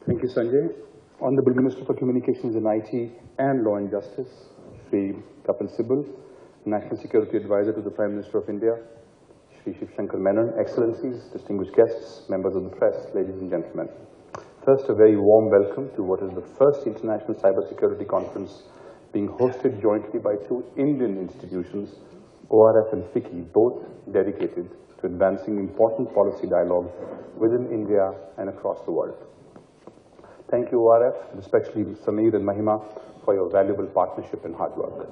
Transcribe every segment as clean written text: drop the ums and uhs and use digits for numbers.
Thank you, Sanjay. Honorable Minister for Communications and IT and Law and Justice, Shri Kapil Sibal, National Security Advisor to the Prime Minister of India, Shri Shiv Shankar Menon, Excellencies, distinguished guests, members of the press, ladies and gentlemen. First, a very warm welcome to what is the first International Cybersecurity Conference being hosted jointly by two Indian institutions, ORF and FICCI, both dedicated to advancing important policy dialogue within India and across the world. Thank you, ORF, and especially Sameer and Mahima, for your valuable partnership and hard work.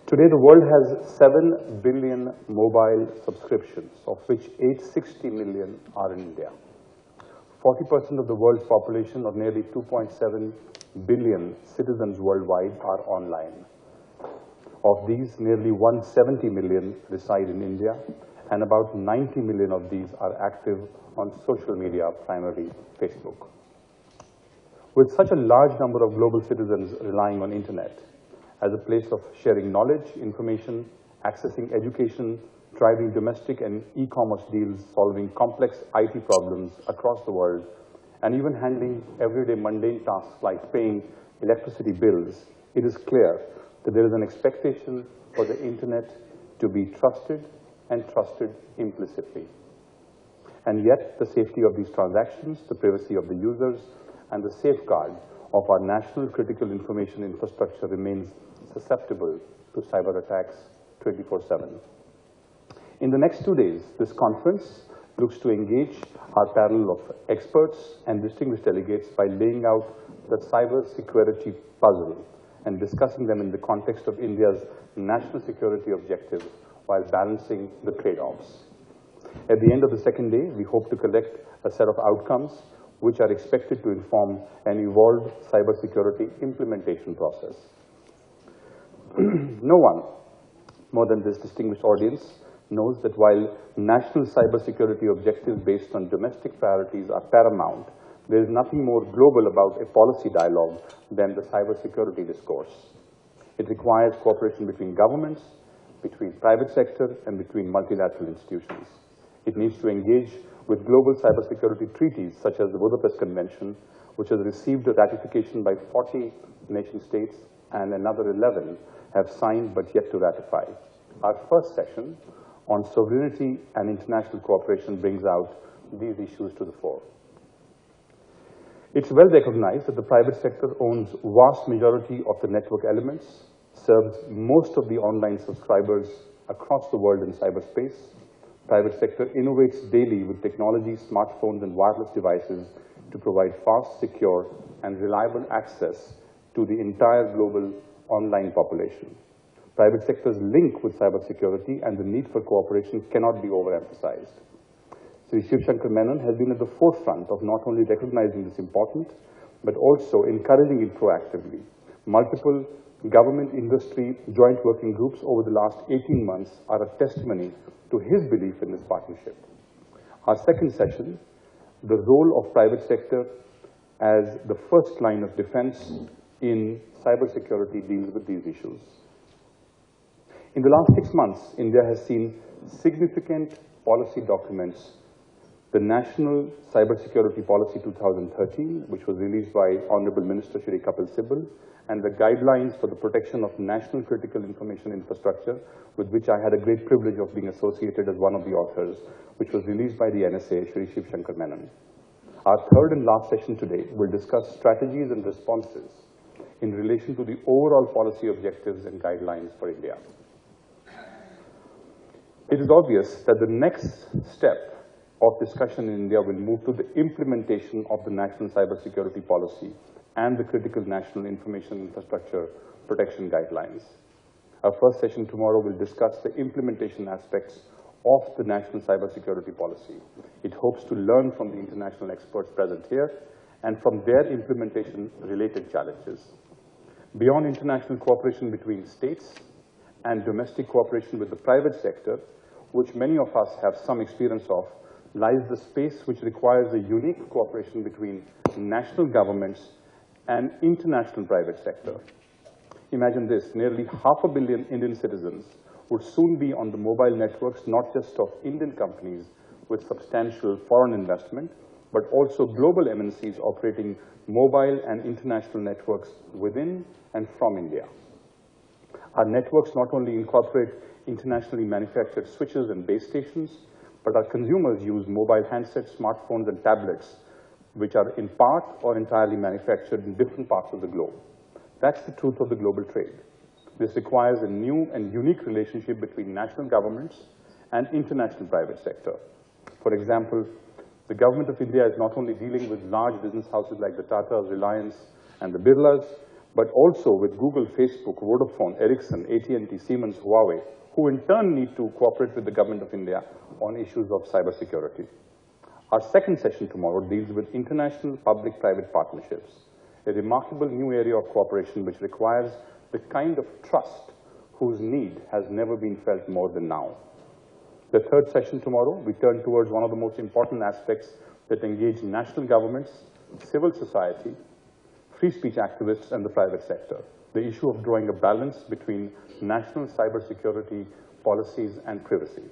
Today, the world has 7 billion mobile subscriptions, of which 860 million are in India. 40% of the world's population, of nearly 2.7 billion citizens worldwide, are online. Of these, nearly 170 million reside in India, and about 90 million of these are active on social media, primarily Facebook. With such a large number of global citizens relying on internet as a place of sharing knowledge, information, accessing education, driving domestic and e-commerce deals, solving complex IT problems across the world, and even handling everyday mundane tasks like paying electricity bills, it is clear that there is an expectation for the internet to be trusted and trusted implicitly. And yet, the safety of these transactions, the privacy of the users, and the safeguard of our national critical information infrastructure remains susceptible to cyber attacks 24/7. In the next 2 days, this conference looks to engage our panel of experts and distinguished delegates by laying out the cyber security puzzle and discussing them in the context of India's national security objectives while balancing the trade-offs. At the end of the second day, we hope to collect a set of outcomes which are expected to inform an evolved cybersecurity implementation process. No one more than this distinguished audience knows that while national cybersecurity objectives based on domestic priorities are paramount, there is nothing more global about a policy dialogue than the cybersecurity discourse. It requires cooperation between governments, between private sector, and between multilateral institutions. It needs to engage with global cybersecurity treaties such as the Budapest Convention, which has received a ratification by 40 nation states and another 11 have signed but yet to ratify. Our first session on sovereignty and international cooperation brings out these issues to the fore. It's well recognized that the private sector owns vast majority of the network elements, serves most of the online subscribers across the world in cyberspace. Private sector innovates daily with technology, smartphones, and wireless devices to provide fast, secure, and reliable access to the entire global online population. Private sector's link with cybersecurity and the need for cooperation cannot be overemphasized. Shri Shiv Shankar Menon has been at the forefront of not only recognizing this importance, but also encouraging it proactively. Multiple government industry joint working groups over the last 18 months are a testimony to his belief in this partnership. Our second session, the role of private sector as the first line of defense in cybersecurity, deals with these issues. In the last 6 months, India has seen significant policy documents. The National Cybersecurity Policy 2013, which was released by Honorable Minister Shri Kapil Sibal, and the guidelines for the protection of national critical information infrastructure, with which I had a great privilege of being associated as one of the authors, which was released by the NSA, Shri Shiv Shankar Menon. Our third and last session today will discuss strategies and responses in relation to the overall policy objectives and guidelines for India. It is obvious that the next step of discussion in India will move to the implementation of the National Cybersecurity Policy and the Critical National Information Infrastructure Protection Guidelines. Our first session tomorrow will discuss the implementation aspects of the National Cybersecurity Policy. It hopes to learn from the international experts present here and from their implementation-related challenges. Beyond international cooperation between states and domestic cooperation with the private sector, which many of us have some experience of, lies the space which requires a unique cooperation between national governments and international private sector. Imagine this, nearly 500 million Indian citizens would soon be on the mobile networks, not just of Indian companies with substantial foreign investment, but also global MNCs operating mobile and international networks within and from India. Our networks not only incorporate internationally manufactured switches and base stations, but our consumers use mobile handsets, smartphones, and tablets, which are in part or entirely manufactured in different parts of the globe. That's the truth of the global trade. This requires a new and unique relationship between national governments and international private sector. For example, the government of India is not only dealing with large business houses like the Tatas, Reliance, and the Birlas, but also with Google, Facebook, Vodafone, Ericsson, AT&T, Siemens, Huawei, who in turn need to cooperate with the government of India on issues of cybersecurity. Our second session tomorrow deals with international public-private partnerships, a remarkable new area of cooperation which requires the kind of trust whose need has never been felt more than now. The third session tomorrow, we turn towards one of the most important aspects that engage national governments, civil society, free speech activists, and the private sector. The issue of drawing a balance between national cybersecurity policies and privacy.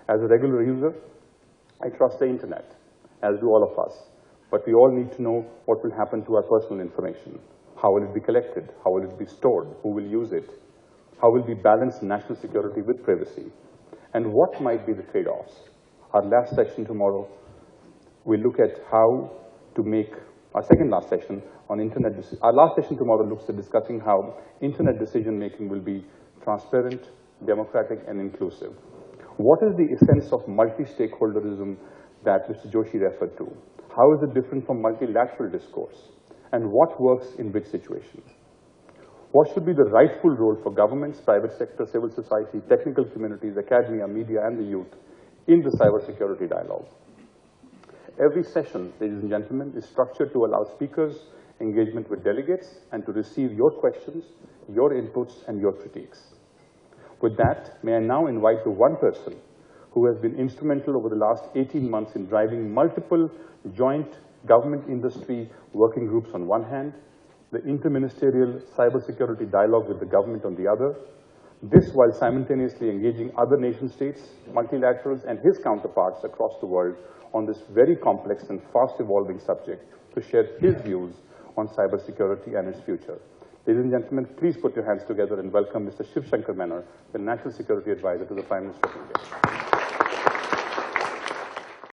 As a regular user, I trust the internet, as do all of us. But we all need to know what will happen to our personal information. How will it be collected? How will it be stored? Who will use it? How will we balance national security with privacy? And what might be the trade-offs? Our last session tomorrow, we'll look at how to make our second last session on internet. Our last session tomorrow looks at discussing how internet decision-making will be transparent, democratic, and inclusive. What is the essence of multi-stakeholderism that Mr. Joshi referred to? How is it different from multilateral discourse? And what works in which situation? What should be the rightful role for governments, private sector, civil society, technical communities, academia, media, and the youth in the cybersecurity dialogue? Every session, ladies and gentlemen, is structured to allow speakers engagement with delegates and to receive your questions, your inputs, and your critiques. With that, may I now invite the one person who has been instrumental over the last 18 months in driving multiple joint government-industry working groups on one hand, the interministerial cybersecurity dialogue with the government on the other, this while simultaneously engaging other nation-states, multilaterals, and his counterparts across the world on this very complex and fast-evolving subject to share his views on cybersecurity and its future. Ladies and gentlemen, please put your hands together and welcome Mr. Shiv Shankar Menon, the National Security Advisor to the Prime Minister of India.